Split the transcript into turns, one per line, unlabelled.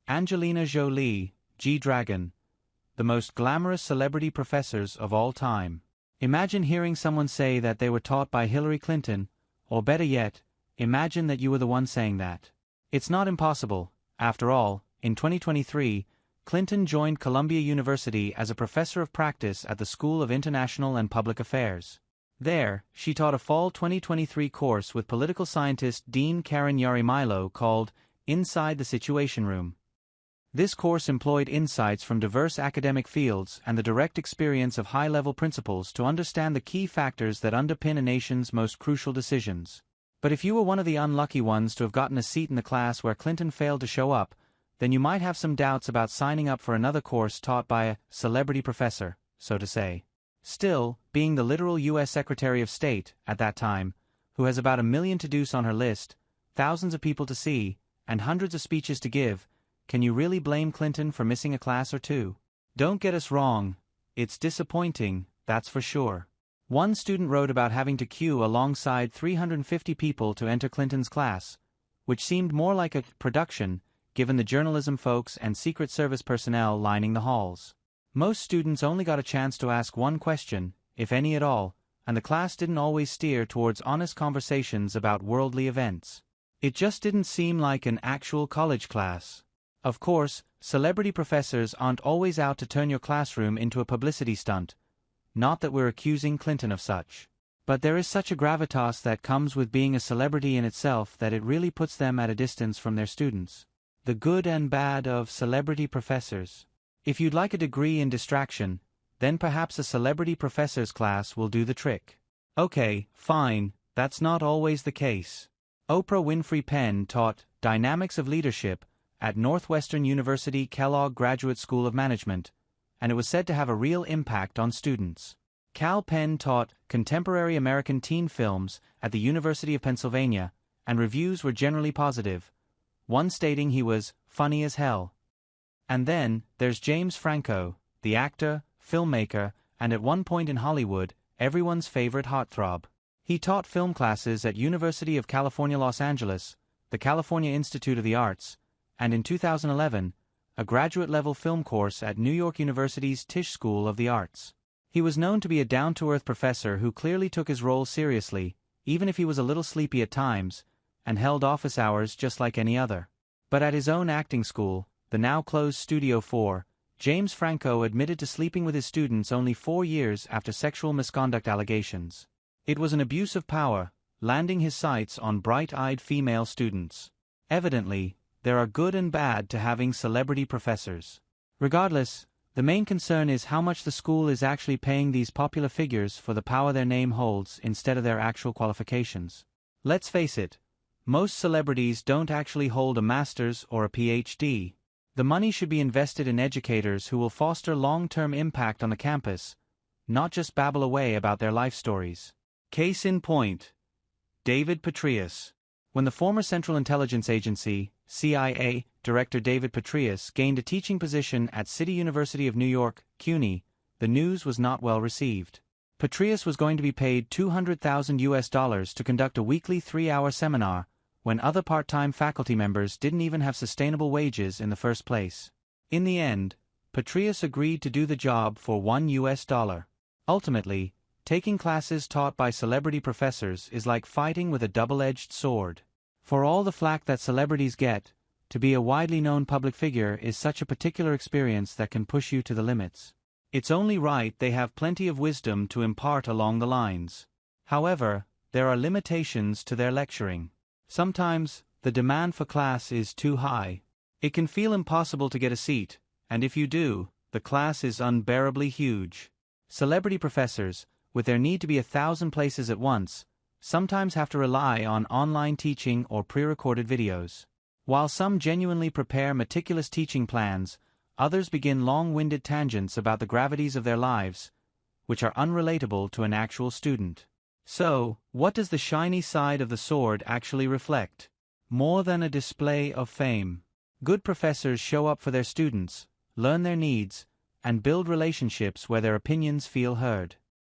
Angelina Jolie, G-Dragon, the most glamorous celebrity professors of all time. Imagine hearing someone say that they were taught by Hillary Clinton, or better yet, imagine that you were the one saying that. It's not impossible. After all, in 2023, Clinton joined Columbia University as a professor of practice at the School of International and Public Affairs. There, she taught a fall 2023 course with political scientist Dean Karen Yarimilo called Inside the Situation Room. This course employed insights from diverse academic fields and the direct experience of high-level principals to understand the key factors that underpin a nation's most crucial decisions. But if you were one of the unlucky ones to have gotten a seat in the class where Clinton failed to show up, then you might have some doubts about signing up for another course taught by a celebrity professor, so to say. Still, being the literal U.S. Secretary of State, at that time, who has about 1 million to-dos on her list, thousands of people to see, and hundreds of speeches to give, can you really blame Clinton for missing a class or two? Don't get us wrong, it's disappointing, that's for sure. One student wrote about having to queue alongside 350 people to enter Clinton's class, which seemed more like a production, given the journalism folks and Secret Service personnel lining the halls. Most students only got a chance to ask one question, if any at all, and the class didn't always steer towards honest conversations about worldly events. It just didn't seem like an actual college class. Of course, celebrity professors aren't always out to turn your classroom into a publicity stunt. Not that we're accusing Clinton of such. But there is such a gravitas that comes with being a celebrity in itself that it really puts them at a distance from their students. The good and bad of celebrity professors. If you'd like a degree in distraction, then perhaps a celebrity professor's class will do the trick. Okay, fine, that's not always the case. Oprah Winfrey Penn taught Dynamics of Leadership at Northwestern University Kellogg Graduate School of Management, and it was said to have a real impact on students. Cal Penn taught Contemporary American Teen Films at the University of Pennsylvania, and reviews were generally positive, one stating he was funny as hell. And then, there's James Franco, the actor, filmmaker, and at one point in Hollywood, everyone's favorite heartthrob. He taught film classes at University of California, Los Angeles, the California Institute of the Arts, and in 2011, a graduate-level film course at New York University's Tisch School of the Arts. He was known to be a down-to-earth professor who clearly took his role seriously, even if he was a little sleepy at times, and held office hours just like any other. But at his own acting school, the now-closed Studio 4, James Franco admitted to sleeping with his students only 4 years after sexual misconduct allegations. It was an abuse of power, landing his sights on bright-eyed female students. Evidently, there are good and bad to having celebrity professors. Regardless, the main concern is how much the school is actually paying these popular figures for the power their name holds instead of their actual qualifications. Let's face it, most celebrities don't actually hold a master's or a PhD. The money should be invested in educators who will foster long-term impact on the campus, not just babble away about their life stories. Case in point, David Petraeus. When the former Central Intelligence Agency, CIA, Director David Petraeus gained a teaching position at City University of New York, CUNY, the news was not well received. Petraeus was going to be paid $200,000 to conduct a weekly 3-hour seminar, when other part-time faculty members didn't even have sustainable wages in the first place. In the end, Petraeus agreed to do the job for $1. Ultimately, taking classes taught by celebrity professors is like fighting with a double-edged sword. For all the flack that celebrities get, to be a widely known public figure is such a particular experience that can push you to the limits. It's only right they have plenty of wisdom to impart along the lines. However, there are limitations to their lecturing. Sometimes, the demand for class is too high. It can feel impossible to get a seat, and if you do, the class is unbearably huge. Celebrity professors, with their need to be 1,000 places at once, sometimes have to rely on online teaching or pre-recorded videos. While some genuinely prepare meticulous teaching plans, others begin long-winded tangents about the gravities of their lives, which are unrelatable to an actual student. So, what does the shiny side of the sword actually reflect? More than a display of fame. Good professors show up for their students, learn their needs, and build relationships where their opinions feel heard.